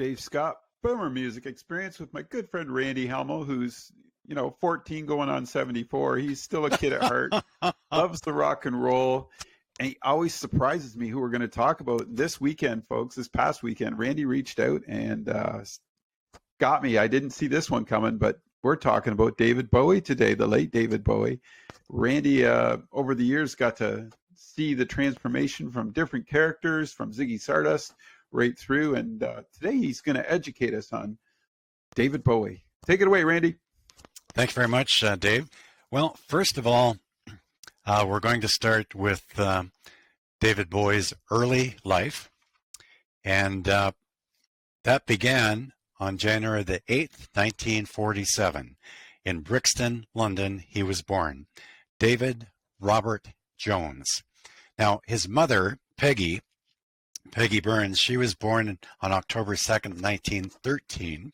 Dave Scott, Boomer Music Experience with my good friend Randy Helmo, who's 14 going on 74. He's still a kid at heart, loves the rock and roll, and he always surprises me who we're going to talk about this weekend, folks. This past weekend, Randy reached out and got me. I didn't see this one coming, but we're talking about David Bowie today, the late David Bowie. Randy, over the years, got to see the transformation from different characters, from Ziggy Stardust right through, and today he's going to educate us on David Bowie. Take it away, Randy. Thank you very much, Dave. Well, first of all, we're going to start with David Bowie's early life, and that began on January the 8th, 1947. In Brixton, London, he was born. David Robert Jones. Now, his mother, Peggy Burns, she was born on October 2nd, 1913,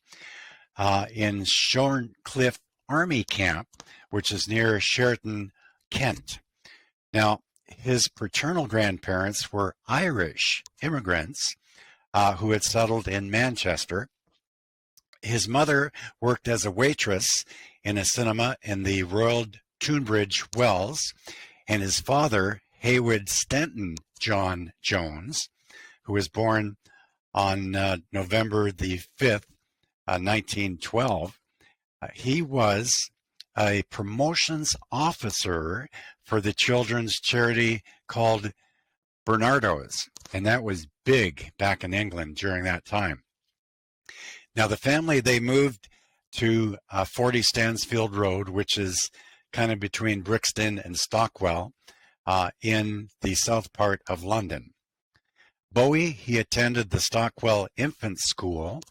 in Shorncliffe Army Camp, which is near Sheraton, Kent. Now, his paternal grandparents were Irish immigrants who had settled in Manchester. His mother worked as a waitress in a cinema in the Royal Tunbridge Wells, and his father, Haywood Stanton John Jones, who was born on November the 5th, 1912, he was a promotions officer for the children's charity called Bernardo's, and that was big back in England during that time. Now, the family, they moved to 40 Stansfield Road, which is kind of between Brixton and Stockwell, in the south part of London. Bowie, he attended the Stockwell Infant School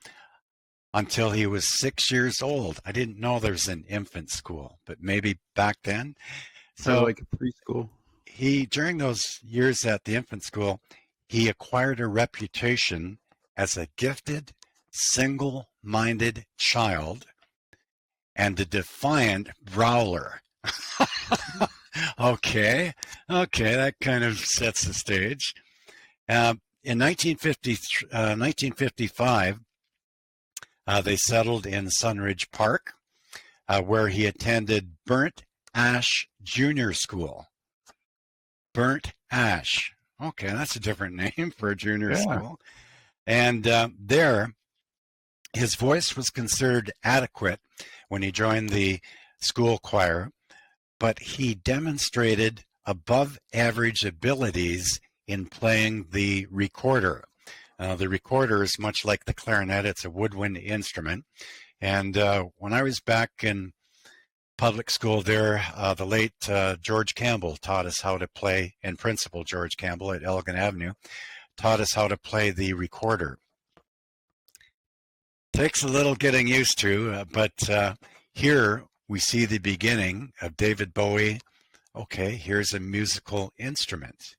until he was 6 years old. I didn't know there's an infant school, but maybe back then. So like a preschool. During those years at the infant school, he acquired a reputation as a gifted, single-minded child and a defiant brawler. Okay, that kind of sets the stage. In 1955, they settled in Sunridge Park, where he attended Burnt Ash Junior School. Burnt Ash. Okay, that's a different name for a junior school. And there, his voice was considered adequate when he joined the school choir, but he demonstrated above average abilities in playing the recorder. The recorder is much like the clarinet. It's a woodwind instrument. And when I was back in public school there, the late George Campbell taught us how to play, and Principal George Campbell at Elgin Avenue, taught us how to play the recorder. Takes a little getting used to, but here we see the beginning of David Bowie. Okay, here's a musical instrument.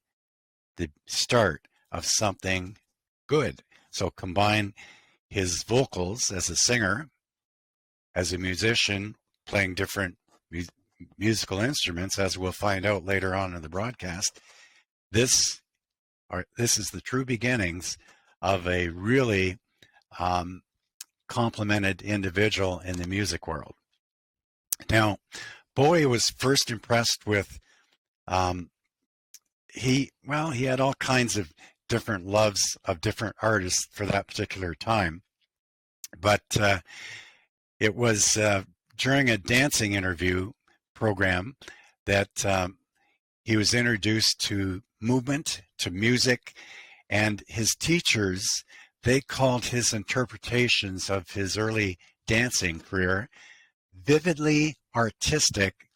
The start of something good. So combine his vocals as a singer, as a musician, playing different musical instruments, as we'll find out later on in the broadcast. This is the true beginnings of a really complimented individual in the music world. Now, Bowie was first impressed with, he had all kinds of different loves of different artists for that particular time. But it was during a dancing interview program that he was introduced to movement, to music, and his teachers, they called his interpretations of his early dancing career vividly artistic,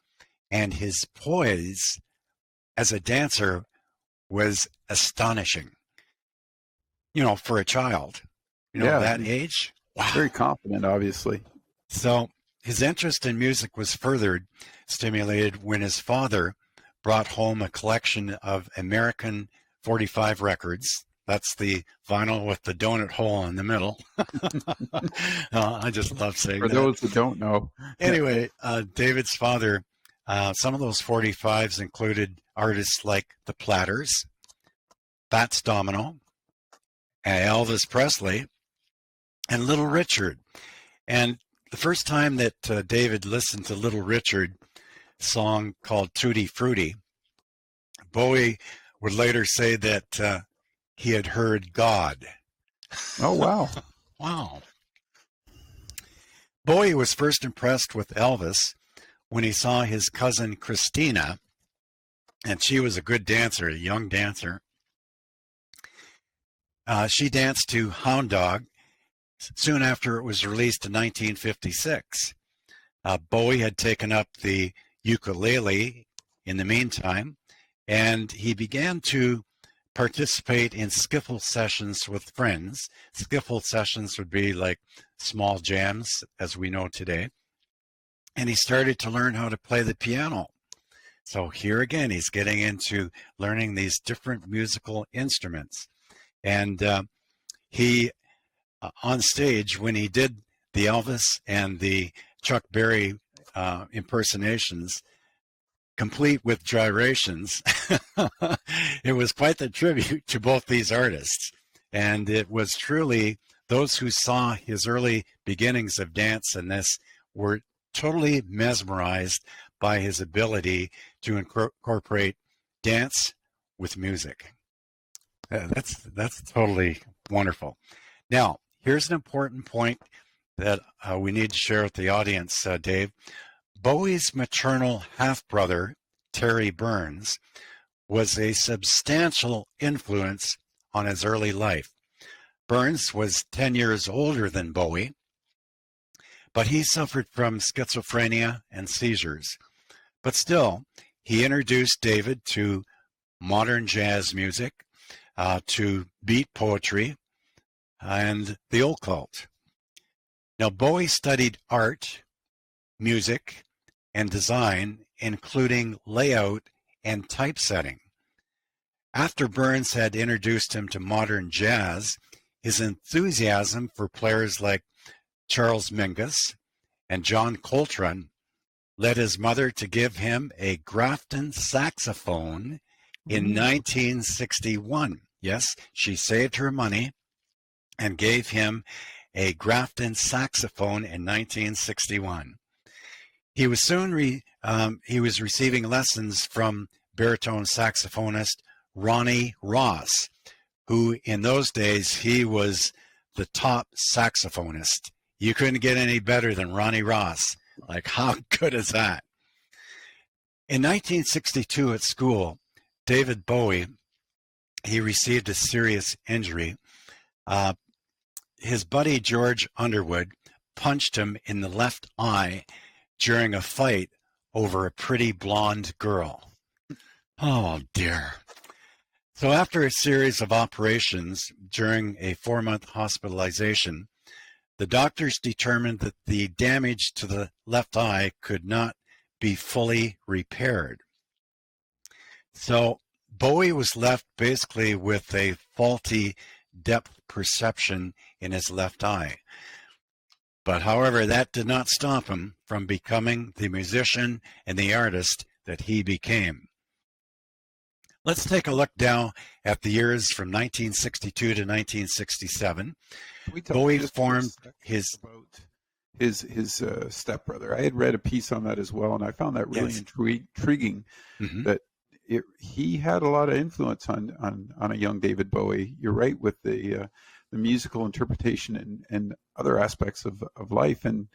and his poise as a dancer was astonishing. For a child, that age. Wow. Very confident, obviously. So his interest in music was further stimulated when his father brought home a collection of American 45 records. That's the vinyl with the donut hole in the middle. I just love saying that. For those who don't know. Anyway, David's father, some of those 45s included artists like the Platters, Fats Domino, and Elvis Presley, and Little Richard. And the first time that David listened to Little Richard song called Tutti Frutti, Bowie would later say that he had heard God. Oh, wow. Wow. Bowie was first impressed with Elvis when he saw his cousin Christina, and she was a good dancer, a young dancer. She danced to Hound Dog soon after it was released in 1956. Bowie had taken up the ukulele in the meantime, and he began to participate in skiffle sessions with friends. Skiffle sessions would be like small jams, as we know today. And he started to learn how to play the piano. So here again, he's getting into learning these different musical instruments. And he, on stage, when he did the Elvis and the Chuck Berry impersonations, complete with gyrations, it was quite the tribute to both these artists. And it was truly those who saw his early beginnings of dance in this were totally mesmerized by his ability to incorporate dance with music. That's totally wonderful. Now, here's an important point that we need to share with the audience, Dave. Bowie's maternal half-brother, Terry Burns, was a substantial influence on his early life. Burns was 10 years older than Bowie, but he suffered from schizophrenia and seizures. But still, he introduced David to modern jazz music, to beat poetry, and the occult. Now, Bowie studied art, music, and design, including layout and typesetting. After Burns had introduced him to modern jazz, his enthusiasm for players like Charles Mingus and John Coltrane led his mother to give him a Grafton saxophone in 1961. Yes, she saved her money and gave him a Grafton saxophone in 1961. He was receiving lessons from baritone saxophonist Ronnie Ross, who in those days he was the top saxophonist. You couldn't get any better than Ronnie Ross. Like, how good is that? In 1962 at school, David Bowie, he received a serious injury. His buddy George Underwood punched him in the left eye during a fight over a pretty blonde girl. Oh dear. So after a series of operations during a 4-month hospitalization, the doctors determined that the damage to the left eye could not be fully repaired. So Bowie was left basically with a faulty depth perception in his left eye. But however, that did not stop him from becoming the musician and the artist that he became. Let's take a look now at the years from 1962 to 1967. Bowie formed his stepbrother. I had read a piece on that as well, and I found that really intriguing. Mm-hmm. That he had a lot of influence on a young David Bowie. You're right with the musical interpretation and other aspects of life. And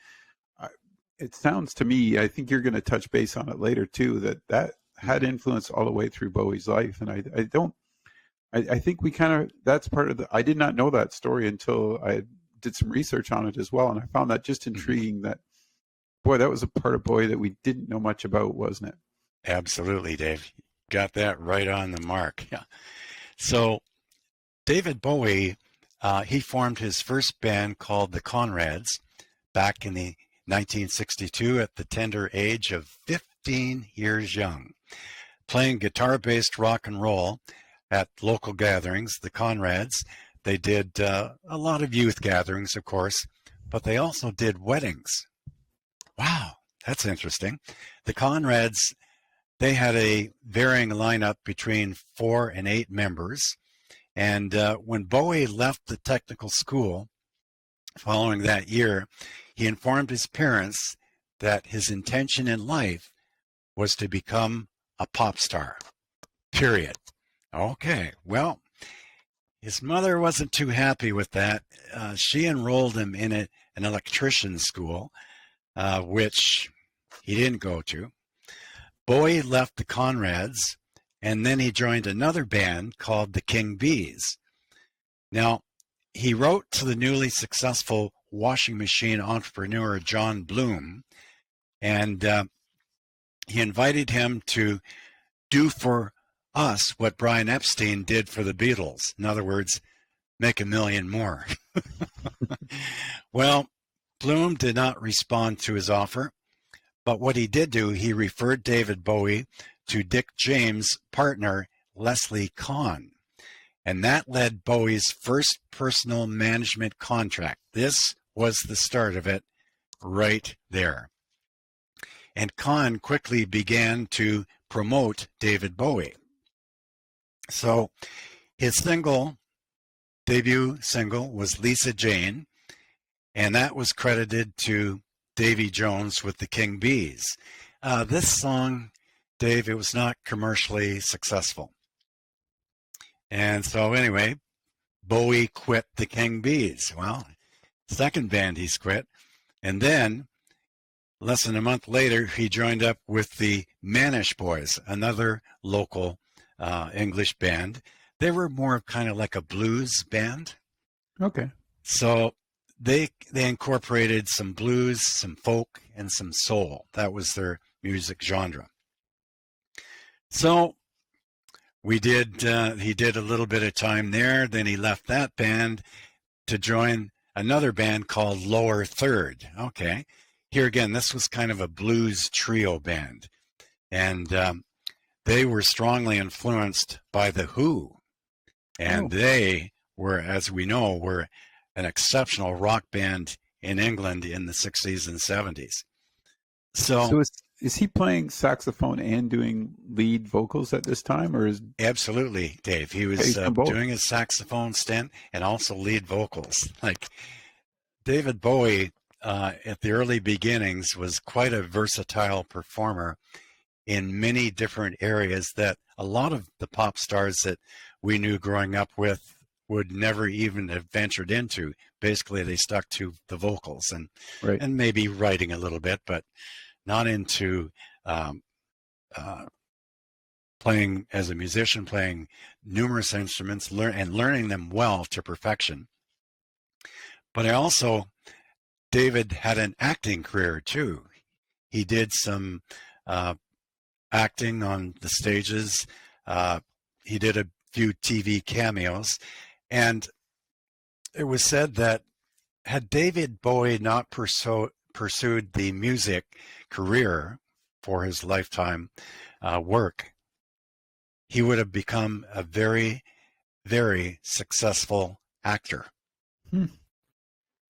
it sounds to me, I think you're going to touch base on it later too, that had influence all the way through Bowie's life. And I think we kind of, that's part of I did not know that story until I did some research on it as well. And I found that just intriguing that, boy, that was a part of Bowie that we didn't know much about, wasn't it? Absolutely, Dave. Got that right on the mark. Yeah. So David Bowie, he formed his first band called the Conrads back in the 1962 at the tender age of 15 years young. Playing guitar-based rock and roll at local gatherings, the Conrads, they did a lot of youth gatherings, of course, but they also did weddings. Wow, that's interesting. The Conrads, they had a varying lineup between 4 and 8 members. And when Bowie left the technical school, Following that year, he informed his parents that his intention in life was to become a pop star. Period. Okay, well, his mother wasn't too happy with that. She enrolled him in an electrician school, which he didn't go to. Bowie left the Conrads, and then he joined another band called the King Bees. Now, he wrote to the newly successful washing machine entrepreneur John Bloom, and he invited him to do for us what Brian Epstein did for the Beatles. In other words, make $1 million more. Well, Bloom did not respond to his offer, but what he did do, he referred David Bowie to Dick James' partner, Leslie Kahn. And that led Bowie's first personal management contract. This was the start of it right there. And Kahn quickly began to promote David Bowie. So his debut single was Lisa Jane, and that was credited to Davy Jones with the King Bees. This song, Dave, it was not commercially successful. And so anyway, Bowie quit the King Bees. Well, second band he's quit. And then, less than a month later, he joined up with the Manish Boys, another local English band. They were more kind of like a blues band. Okay. So they incorporated some blues, some folk, and some soul. That was their music genre. So he did a little bit of time there. Then he left that band to join another band called Lower Third. Okay. Here again, this was kind of a blues trio band. And they were strongly influenced by The Who. And they were, as we know, were an exceptional rock band in England in the 60s and 70s. So is he playing saxophone and doing lead vocals at this time, or is absolutely, Dave? He was doing his saxophone stint and also lead vocals. Like David Bowie, at the early beginnings, was quite a versatile performer in many different areas that a lot of the pop stars that we knew growing up with would never even have ventured into. Basically, they stuck to the vocals and maybe writing a little bit, but not into playing as a musician, playing numerous instruments, and learning them well to perfection. But David had an acting career too. He did some acting on the stages. He did a few TV cameos. And it was said that had David Bowie not pursued the music career for his lifetime work, he would have become a very, very successful actor.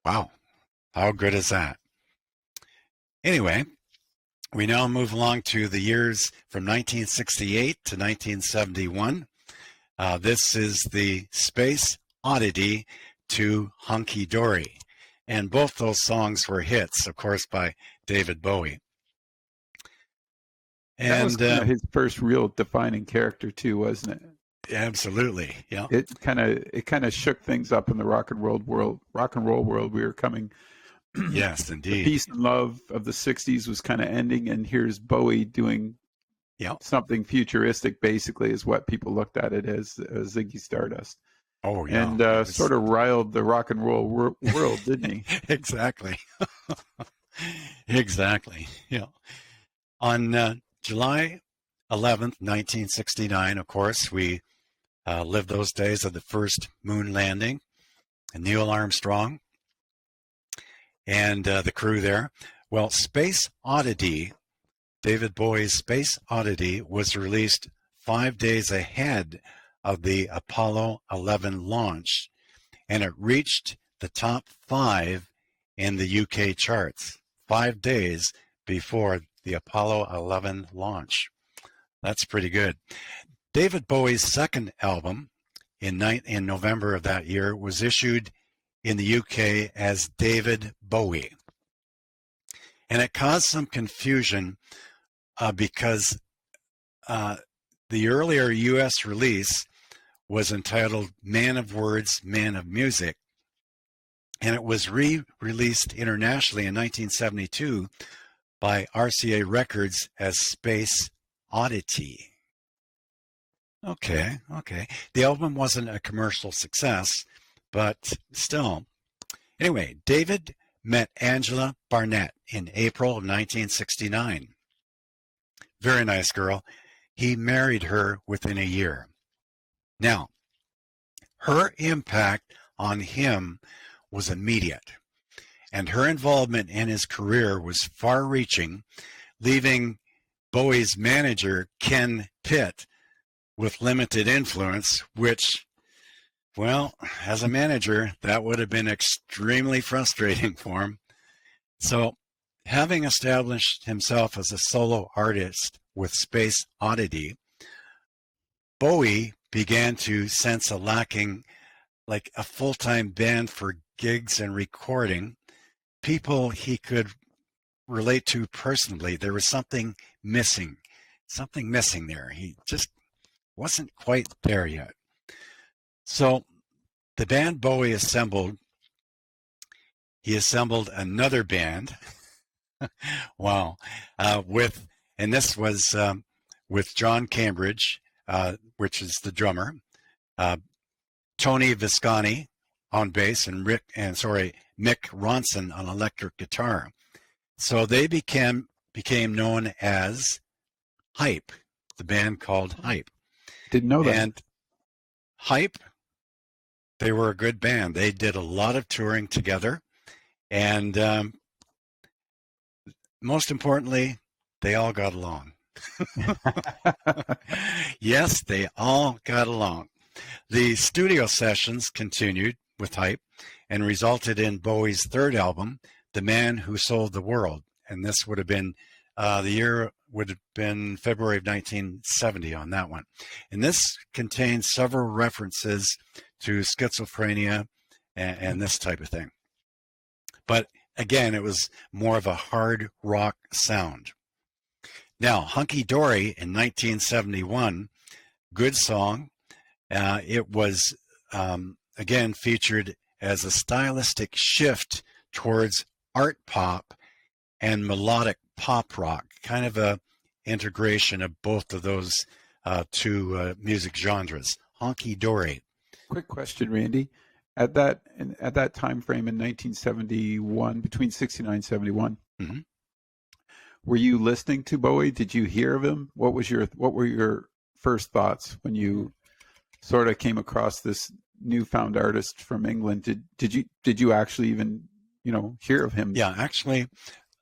Wow. How good is that? Anyway, we now move along to the years from 1968 to 1971. This is the Space Oddity to Hunky Dory. And both those songs were hits, of course, by David Bowie. And that was kind of his first real defining character too, wasn't it? Absolutely. Yeah. It kind of shook things up in the rock and roll world. We were coming. Yes, indeed. The peace and love of the 60s was kind of ending, and here's Bowie doing something futuristic, basically, is what people looked at it as Ziggy Stardust. Oh, yeah. And sort of riled the rock and roll world, didn't he? Exactly. Exactly. Yeah. On July 11th, 1969, of course, we lived those days of the first moon landing, and Neil Armstrong and the crew there. Well, Space Oddity, David Bowie's Space Oddity, was released 5 days ahead of the Apollo 11 launch, and it reached the top 5 in the UK charts 5 days before the Apollo 11 launch. That's pretty good. David Bowie's second album in November of that year was issued in the UK as David Bowie. And it caused some confusion because the earlier US release was entitled Man of Words, Man of Music, and it was re-released internationally in 1972 by RCA Records as Space Oddity. Okay. The album wasn't a commercial success, but still. Anyway, David met Angela Barnett in April of 1969. Very nice girl. He married her within a year. Now, her impact on him was immediate, and her involvement in his career was far-reaching, leaving Bowie's manager, Ken Pitt, with limited influence, which, well, as a manager, that would have been extremely frustrating for him. So, having established himself as a solo artist with Space Oddity, Bowie began to sense a lacking, like a full-time band for gigs and recording, people he could relate to personally. There was something missing there. He just wasn't quite there yet. So the band Bowie assembled, he assembled another band. Wow. And this was with John Cambridge, which is the drummer, Tony Visconti on bass, and Mick Ronson on electric guitar. So they became known as Hype, the band called Hype. Didn't know that. And Hype, they were a good band. They did a lot of touring together, and most importantly, they all got along. Yes, they all got along. The studio sessions continued with Hype and resulted in Bowie's third album, The Man Who Sold the World. And this would have been, the year would have been February of 1970 on that one. And this contains several references to schizophrenia and this type of thing. But again, it was more of a hard rock sound. Now, Hunky Dory in 1971, good song. It was, again, featured as a stylistic shift towards art pop and melodic pop rock, kind of a integration of both of those two music genres. Honky Dory. Quick question, Randy. At that time frame in 1971, between 69 and 71, mm-hmm. Were you listening to Bowie? Did you hear of him? What were your first thoughts when you sort of came across this newfound artist from England? Did you actually even hear of him? Yeah, actually,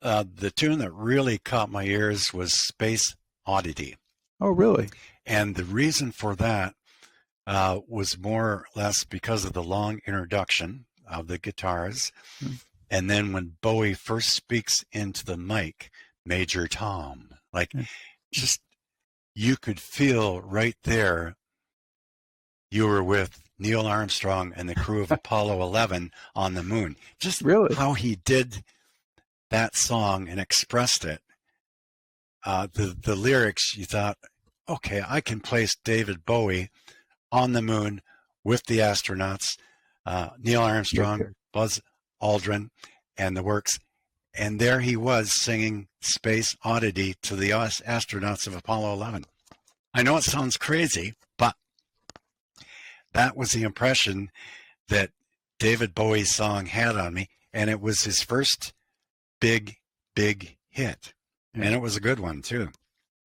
the tune that really caught my ears was Space Oddity. Oh, really? And the reason for that was more or less because of the long introduction of the guitars. Mm-hmm. And then when Bowie first speaks into the mic, Major Tom, just you could feel right there you were with Neil Armstrong and the crew of Apollo 11 on the moon. Just really how he did that song and expressed it. The lyrics, you thought, okay, I can place David Bowie on the moon with the astronauts, Neil Armstrong, Buzz Aldrin, and the works. And there he was singing Space Oddity to the astronauts of Apollo 11. I know it sounds crazy, but that was the impression that David Bowie's song had on me. And it was his first big hit. Yeah. And it was a good one, too.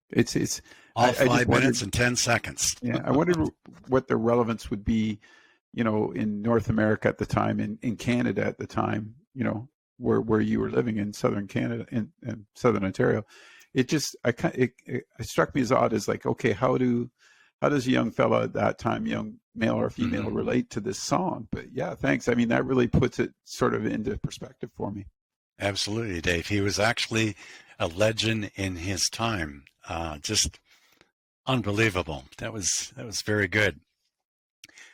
It's all 5 minutes and 10 seconds. Yeah, I wondered what the relevance would be, in North America at the time, in Canada at the time, where you were living in southern Canada, in southern Ontario. It struck me as odd as like, okay, how does a young fella at that time, young male or female, mm-hmm. relate to this song? But yeah, thanks. I mean, that really puts it sort of into perspective for me. Absolutely, Dave. He was actually a legend in his time. Just unbelievable. That was very good.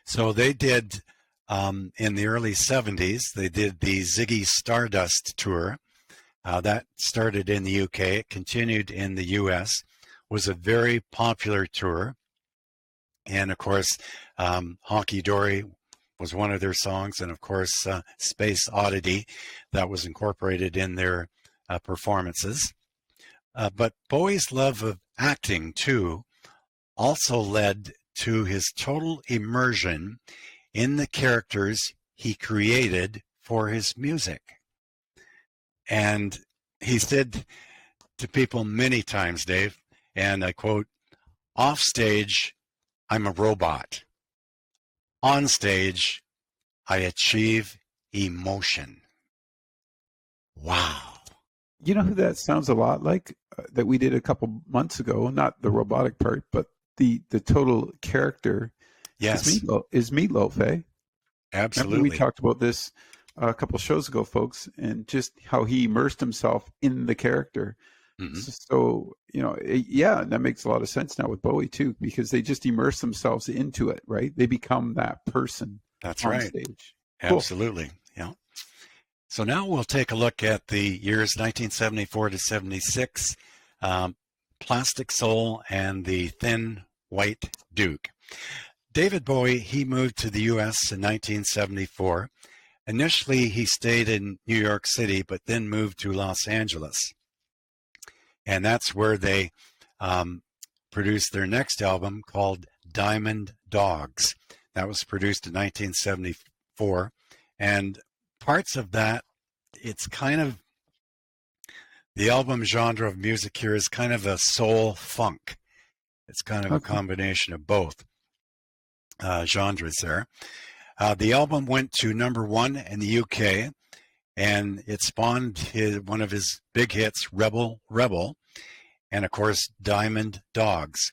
So they did in the early 70s, they did the Ziggy Stardust tour. That started in the UK. It continued in the US. Was a very popular tour. And of course, Honky Dory was one of their songs. And of course, Space Oddity, that was incorporated in their performances. But Bowie's love of acting, too, also led to his total immersion in the characters he created for his music. And he said to people many times, Dave, and I quote, "Off stage, I'm a robot. On stage, I achieve emotion." Wow. You know who that sounds a lot like? That we did a couple months ago, not the robotic part, but the total character. Yes. Is Meatloaf, eh? Absolutely. Remember we talked about this a couple shows ago, folks, and just how he immersed himself in the character. Mm-hmm. So, yeah, that makes a lot of sense now with Bowie too, because they just immerse themselves into it, right? They become that person. That's on right. Stage. Absolutely. Cool. Yeah. So now we'll take a look at the years 1974 to 76, Plastic Soul and the Thin White Duke. David Bowie, he moved to the U.S. in 1974. Initially, he stayed in New York City, but then moved to Los Angeles. And that's where they produced their next album called Diamond Dogs. That was produced in 1974. And parts of that, it's kind of, the album genre of music here is kind of a soul funk. It's kind of a combination of both genres there. The album went to #1 in the UK, and it spawned one of his big hits, Rebel Rebel, and of course, Diamond Dogs,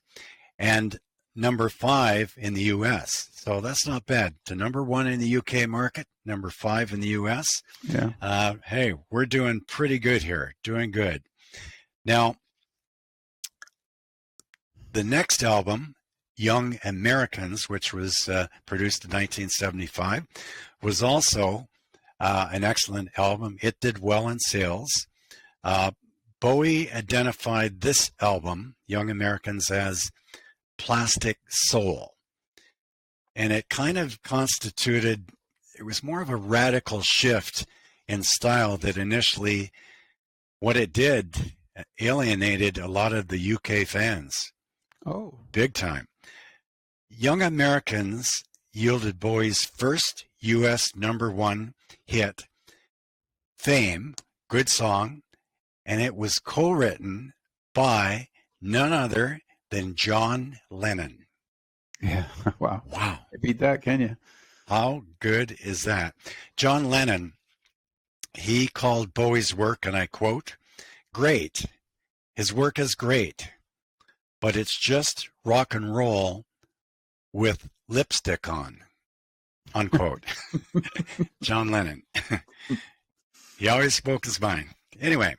and #5 in the US. So that's not bad. To #1 in the UK market, #5 in the US. Yeah. Hey, we're doing pretty good here, doing good. Now, the next album, Young Americans, which was produced in 1975, was also an excellent album. It did well in sales. Bowie identified this album, Young Americans, as Plastic Soul. And it kind of constituted, it was more of a radical shift in style that initially, what it did, alienated a lot of the UK fans. Oh. Big time. Young Americans yielded Bowie's first U.S. #1 hit, Fame, good song, and it was co-written by none other than John Lennon. Yeah, wow. Wow. I beat that, can you? How good is that? John Lennon, he called Bowie's work, and I quote, "Great. His work is great, but it's just rock and roll with lipstick on," unquote. John Lennon. He always spoke his mind. Anyway,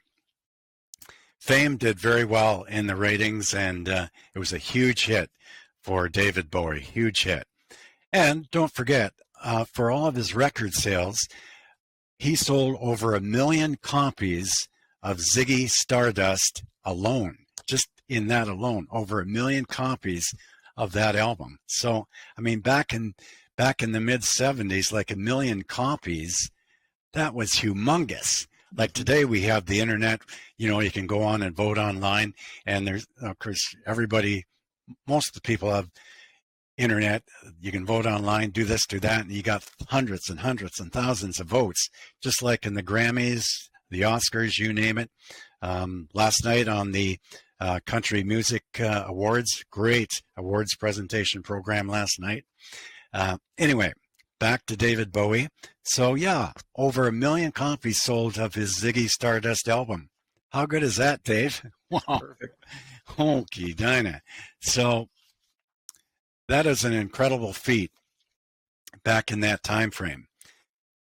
Fame did very well in the ratings, and it was a huge hit for David Bowie, huge hit. And don't forget, for all of his record sales, he sold over 1 million copies of Ziggy Stardust alone. Just in that alone, over 1 million copies of that album. So, I mean, back in the mid 70s, like 1 million copies, that was humongous. Like today we have the internet, you can go on and vote online, and there's, of course, most of the people have internet. You can vote online, do this, do that, and you got hundreds and hundreds and thousands of votes, just like in the Grammys, the Oscars, you name it. Last night on the Country Music Awards, great awards presentation program last night. Anyway, back to David Bowie. So yeah, over 1 million copies sold of his Ziggy Stardust album. How good is that, Dave? Wow. Perfect. Honky Dinah. So that is an incredible feat back in that time frame.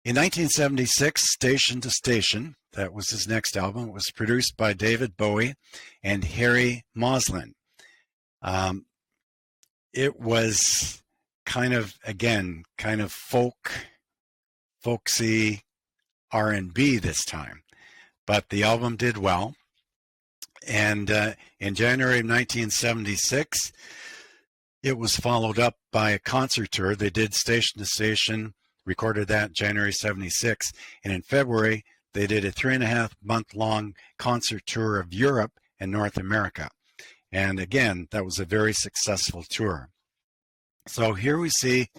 In 1976, Station to Station, that was his next album. It was produced by David Bowie and Harry Moslin. It was kind of folksy R&B this time. But the album did well. And in January of 1976, it was followed up by a concert tour. They did Station to Station, recorded that January 76. And in February, they did a 3.5-month-long concert tour of Europe and North America. And again, that was a very successful tour. So here we see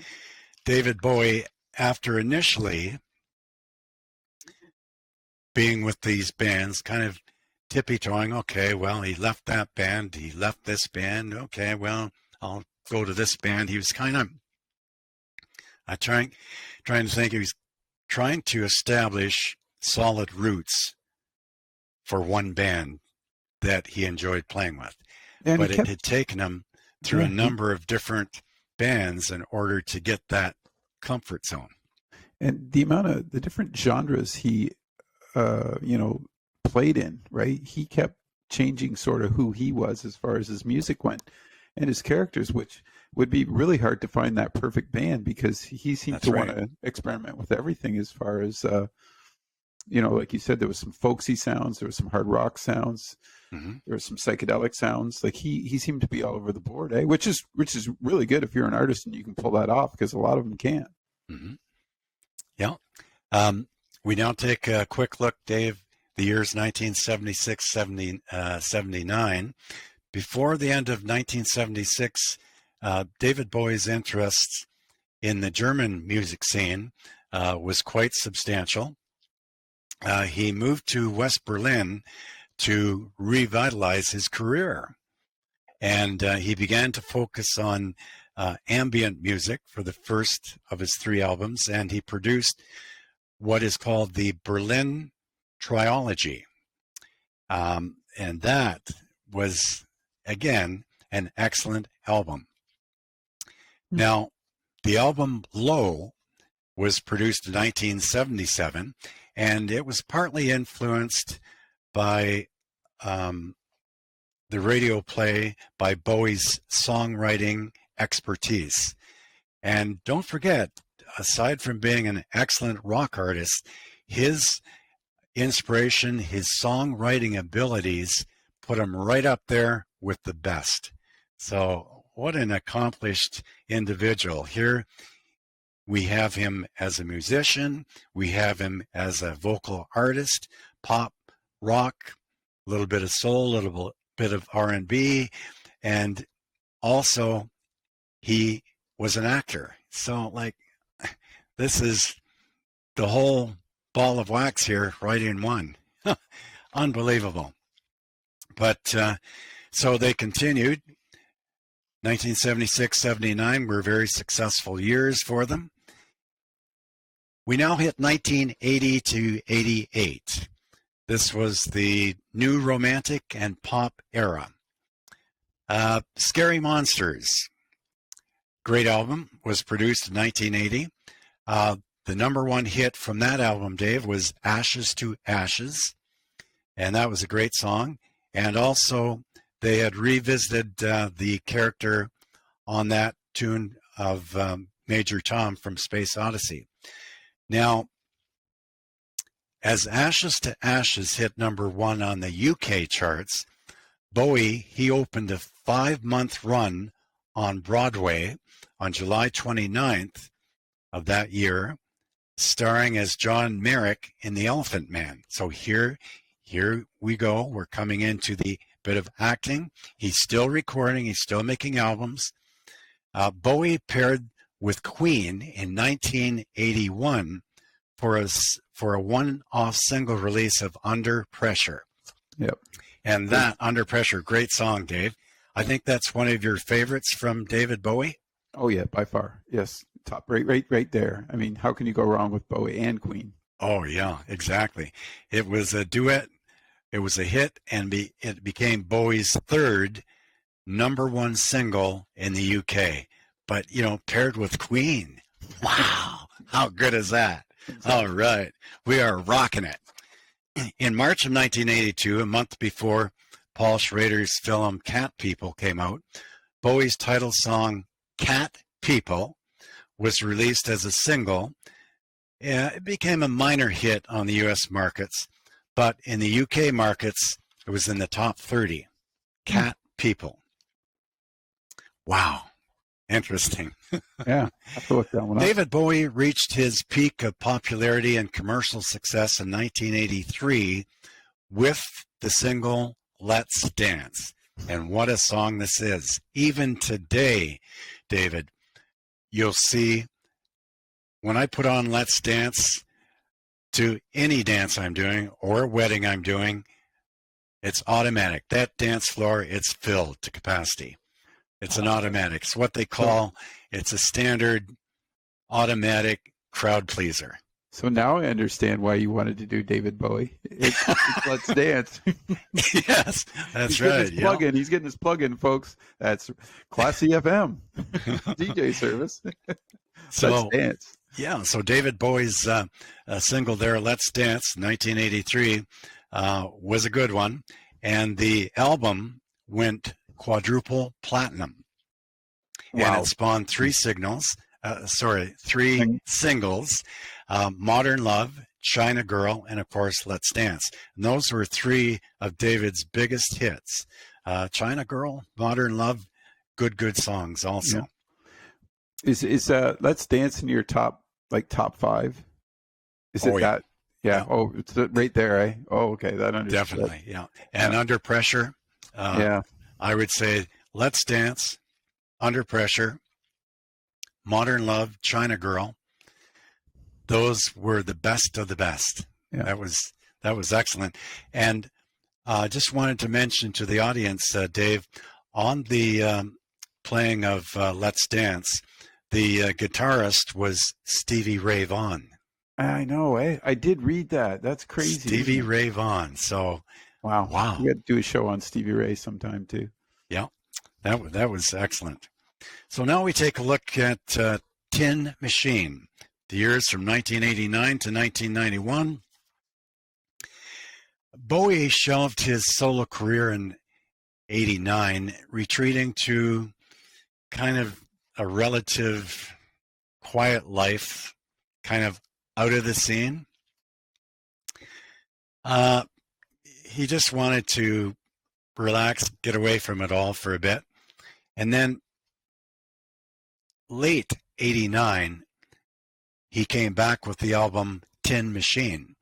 David Bowie, after initially being with these bands, kind of tippy-toeing. Okay, well, he left that band, he left this band. Okay, well, I'll go to this band. He was kind of trying to think. He was trying to establish solid roots for one band that he enjoyed playing with. And but it had taken him through a number of different bands in order to get that comfort zone. And the amount of the different genres he, played in, right? He kept changing sort of who he was as far as his music went and his characters, which would be really hard to find that perfect band because he seemed to want to experiment with everything as far as, like you said, there was some folksy sounds, there was some hard rock sounds, there was some psychedelic sounds. Like he seemed to be all over the board, which is really good if you're an artist and you can pull that off, because a lot of them can't. Yeah. We now take a quick look, Dave, the years 1976, 79. Before the end of 1976, David Bowie's interest in the German music scene was quite substantial. He moved to West Berlin to revitalize his career. And he began to focus on ambient music for the first of his 3 albums, and he produced what is called the Berlin Trilogy. And that was, again, an excellent album. Now, the album Low was produced in 1977, and it was partly influenced by the radio play by Bowie's songwriting expertise. And don't forget, aside from being an excellent rock artist, his inspiration, his songwriting abilities put him right up there with the best. So what an accomplished individual. Here we have him as a musician, we have him as a vocal artist, pop, rock, a little bit of soul, a little bit of R&B, and also he was an actor. So this is the whole ball of wax here right in one. Unbelievable. But so they continued. 1976, 79 were very successful years for them. We now hit 1980 to 88. This was the new romantic and pop era. Scary Monsters, great album, was produced in 1980. The number 1 hit from that album, Dave, was Ashes to Ashes, and that was a great song. And also, they had revisited the character on that tune of Major Tom from Space Odyssey. Now, as Ashes to Ashes hit number 1 on the UK charts, Bowie, he opened a 5-month run on Broadway on July 29th of that year, starring as John Merrick in The Elephant Man. So here we go. We're coming into the bit of acting. He's still recording. He's still making albums. Bowie paired with Queen in 1981 for a one-off single release of Under Pressure. Yep. And that, Under Pressure, great song, Dave. I think that's one of your favorites from David Bowie. Oh yeah, by far. Yes. Top, right there. I mean, how can you go wrong with Bowie and Queen? Oh yeah, exactly. It was a duet. It was a hit, and it became Bowie's 3rd number 1 single in the UK. But, paired with Queen. Wow. How good is that? Exactly. All right. We are rocking it. In March of 1982, a month before Paul Schrader's film Cat People came out, Bowie's title song, Cat People, was released as a single. It became a minor hit on the US markets, but in the UK markets, it was in the top 30. Cat People. Wow. Interesting. Yeah, I have to look that one up. David Bowie reached his peak of popularity and commercial success in 1983 with the single Let's Dance. And what a song this is. Even today, David, you'll see when I put on Let's Dance to any dance I'm doing or wedding I'm doing, it's automatic. That dance floor, it's filled to capacity. It's an automatic. It's what they call, it's a standard automatic crowd pleaser. So now I understand why you wanted to do David Bowie. It's Let's Dance. Yes, that's right. He's getting his plug-in, folks. That's Classy FM DJ service. So, Let's Dance. Yeah, so David Bowie's single there, Let's Dance, 1983, was a good one. And the album went quadruple platinum. Wow. And it spawned three singles, Modern Love, China Girl, and of course, Let's Dance. And those were three of David's biggest hits. China Girl, Modern Love, good songs also. Yeah. Is Let's Dance in your top five? Is it that? Yeah. Oh, it's right there, eh? Oh, okay. That understood. Definitely, yeah. And Under Pressure. Yeah. I would say Let's Dance, Under Pressure, Modern Love, China Girl. Those were the best of the best. Yeah. That was excellent. And just wanted to mention to the audience, Dave, on the playing of Let's Dance, the guitarist was Stevie Ray Vaughan. I know, eh? I did read that. That's crazy. Stevie Ray Vaughan. So, wow. We got to do a show on Stevie Ray sometime too. Yeah, that was excellent. So now we take a look at Tin Machine, the years from 1989 to 1991. Bowie shelved his solo career in 89, retreating to kind of a relative quiet life, kind of out of the scene. He just wanted to relax, get away from it all for a bit. And then late 89, he came back with the album Tin Machine.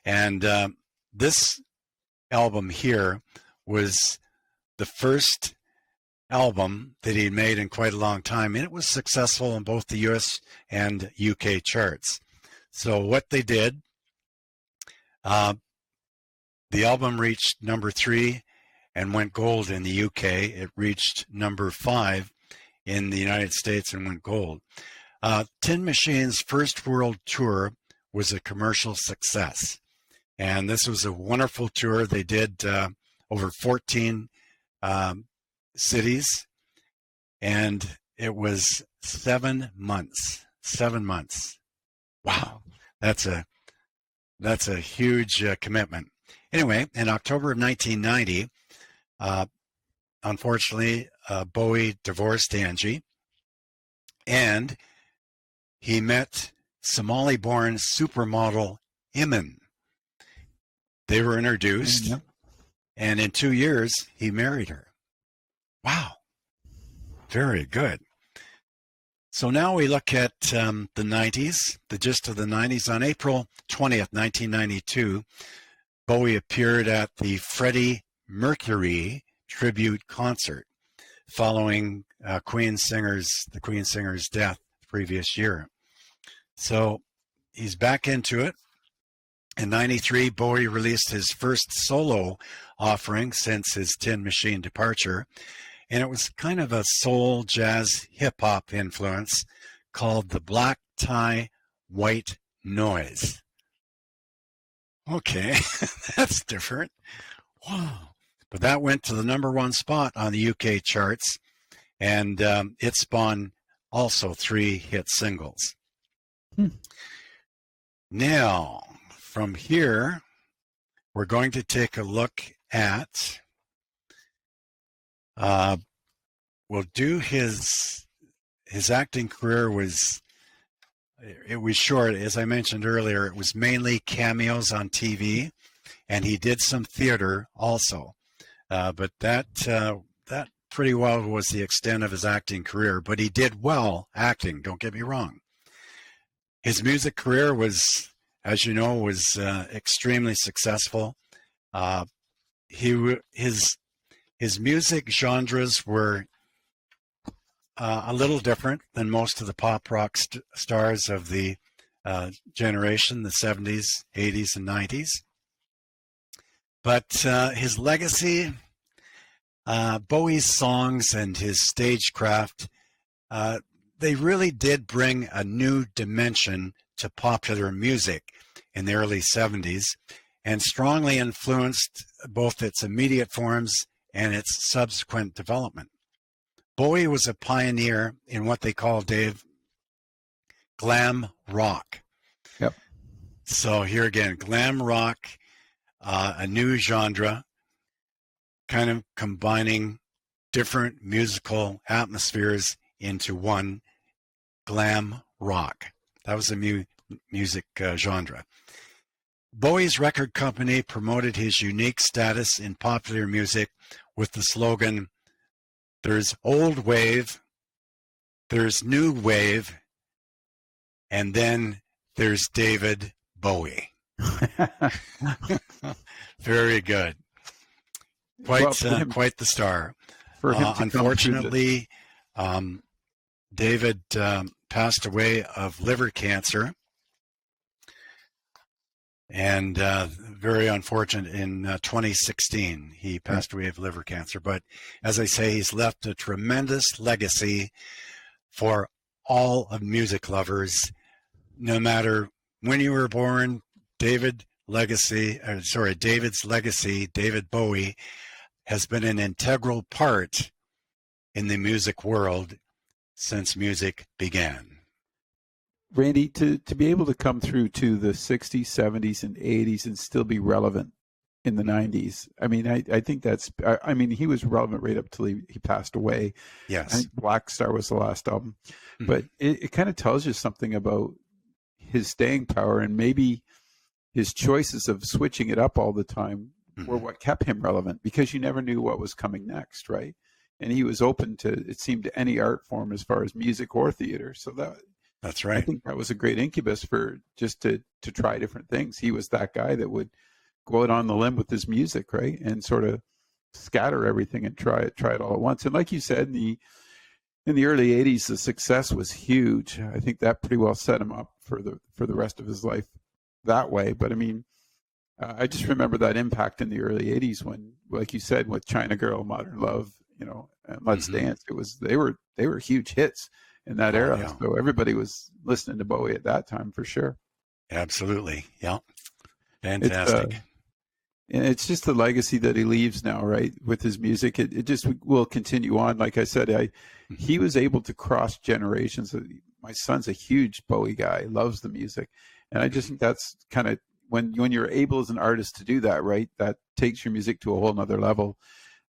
And this album here was the first album that he'd made in quite a long time, and it was successful in both the US and UK charts. So what they did, the album reached number 3 and went gold in the UK. It reached number 5 in the United States and went gold. Tin Machine's first world tour was a commercial success. And this was a wonderful tour. They did over 14 cities, and it was 7 months. 7 months. Wow, that's a huge commitment. Anyway, in October of 1990, unfortunately, Bowie divorced Angie, and he met Somali-born supermodel Iman. They were introduced, and in 2 years, he married her. Wow. Very good. So now we look at the 90s, the gist of the 90s. On April 20th, 1992, Bowie appeared at the Freddie Mercury tribute concert following the Queen singer's death the previous year. So he's back into it. In 93, Bowie released his first solo offering since his Tin Machine departure, and it was kind of a soul, jazz, hip-hop influence called the Black Tie White Noise. Okay, that's different. Wow. But that went to the number 1 spot on the UK charts, and it spawned also 3 hit singles. Now, from here, we're going to take a look at, we'll do his acting career was It was short. As I mentioned earlier, it was mainly cameos on TV, and he did some theater also. But that pretty well was the extent of his acting career. But he did well acting, don't get me wrong. His music career was, as you know, was extremely successful. His music genres were a little different than most of the pop rock stars of the generation, the 70s, 80s, and 90s. But his legacy, Bowie's songs and his stagecraft, they really did bring a new dimension to popular music in the early 70s and strongly influenced both its immediate forms and its subsequent development. Bowie was a pioneer in what they call, Dave, glam rock. Yep. So here again, glam rock, a new genre, kind of combining different musical atmospheres into one, glam rock. That was a music genre. Bowie's record company promoted his unique status in popular music with the slogan, "There's old wave, there's new wave, and then there's David Bowie." Very good. Quite the star. For him unfortunately, David passed away of liver cancer, and very unfortunate in 2016. He passed away of liver cancer. But as I say, he's left a tremendous legacy for all of music lovers, no matter when you were born. David's legacy, David Bowie, has been an integral part in the music world since music began. Randy, to be able to come through to the 60s, 70s, and 80s and still be relevant in the 90s, I mean, I think that's, I mean, he was relevant right up till he passed away. Yes. I think Black Star was the last album. Mm-hmm. But it kind of tells you something about his staying power, and maybe his choices of switching it up all the time were what kept him relevant, because you never knew what was coming next, right? And he was open to, it seemed, to any art form as far as music or theater. So that's right. I think that was a great incubus for just to try different things. He was that guy that would go out on the limb with his music, right? And sort of scatter everything and try it all at once. And like you said, in the early 80s, the success was huge. I think that pretty well set him up for the rest of his life that way. But I mean, I just remember that impact in the early 80s when, like you said, with China Girl, Modern Love, and Let's Dance, they were huge hits in that era. Yeah. So everybody was listening to Bowie at that time for sure. Absolutely. Yeah. Fantastic. It's just the legacy that he leaves now, right? With his music, it just will continue on. Like I said, he was able to cross generations. My son's a huge Bowie guy, loves the music. And I just think that's kind of, when you're able as an artist to do that, right, that takes your music to a whole nother level.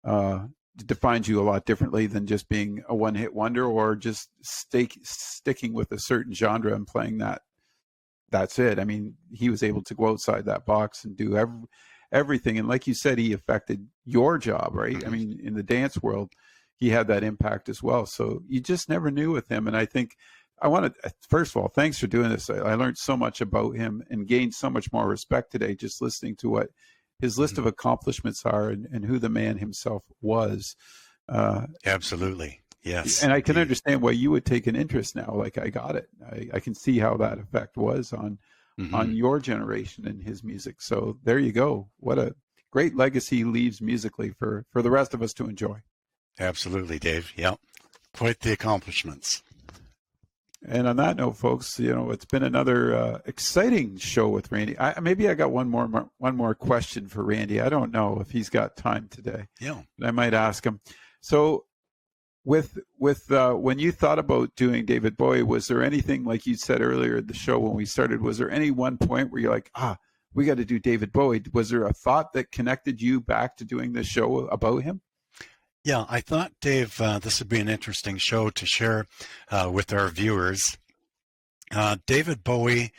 It defines you a lot differently than just being a one-hit wonder or just sticking with a certain genre and playing that. That's it. I mean, he was able to go outside that box and do everything. And like you said, he affected your job, right? I mean, in the dance world, he had that impact as well. So you just never knew with him. And I think I want to, first of all, thanks for doing this. I learned so much about him and gained so much more respect today just listening to what his list of accomplishments are and who the man himself was. Absolutely. Yes. And I can understand why you would take an interest now. Like, I got it. I can see how that effect was on your generation and his music. So there you go. What a great legacy he leaves musically for the rest of us to enjoy. Absolutely, Dave. Yeah. Quite the accomplishments. And on that note, folks, it's been another exciting show with Randy. Maybe I got one more question for Randy. I don't know if he's got time today. Yeah. I might ask him. So with when you thought about doing David Bowie, was there anything, like you said earlier at the show when we started, was there any one point where you're like, we got to do David Bowie? Was there a thought that connected you back to doing this show about him? Yeah, I thought, Dave, this would be an interesting show to share with our viewers. David Bowie,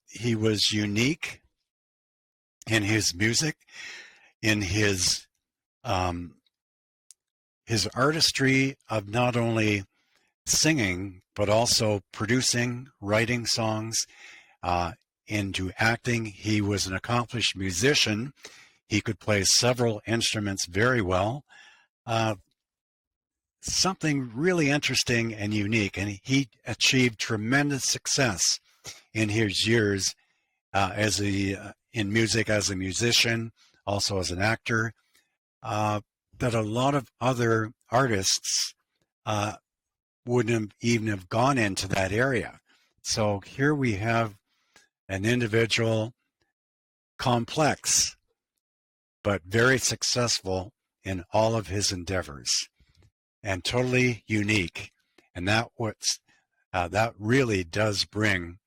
he was unique in his music, in his artistry of not only singing, but also producing, writing songs, into acting. He was an accomplished musician. He could play several instruments very well. Something really interesting and unique, and he achieved tremendous success in his years in music as a musician, also as an actor, that a lot of other artists wouldn't even have gone into that area. So here we have an individual, complex, but very successful in all of his endeavors, and totally unique. And that really does bring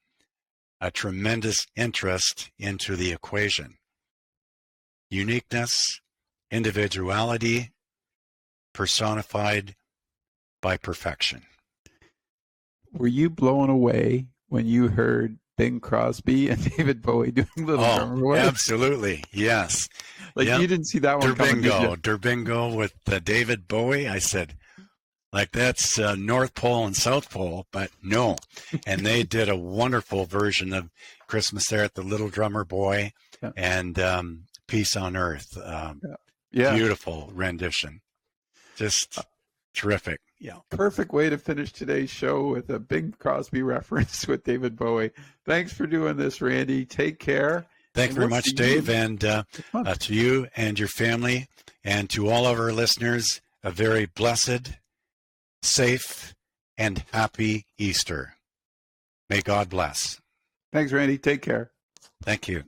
a tremendous interest into the equation. Uniqueness, individuality, personified by perfection. Were you blown away when you heard Bing Crosby and David Bowie doing Little Drummer Boy? Absolutely, yes. You didn't see that one coming, did you? Der Bingo with David Bowie. I said, like, that's North Pole and South Pole, but no. And they did a wonderful version of Christmas there at the Little Drummer Boy and Peace on Earth. Beautiful rendition. Just terrific. Yeah. Perfect way to finish today's show with a Bing Crosby reference with David Bowie. Thanks for doing this, Randy. Take care. Thanks very much, Dave. And to you and your family, and to all of our listeners, a very blessed, safe, and happy Easter. May God bless. Thanks, Randy. Take care. Thank you.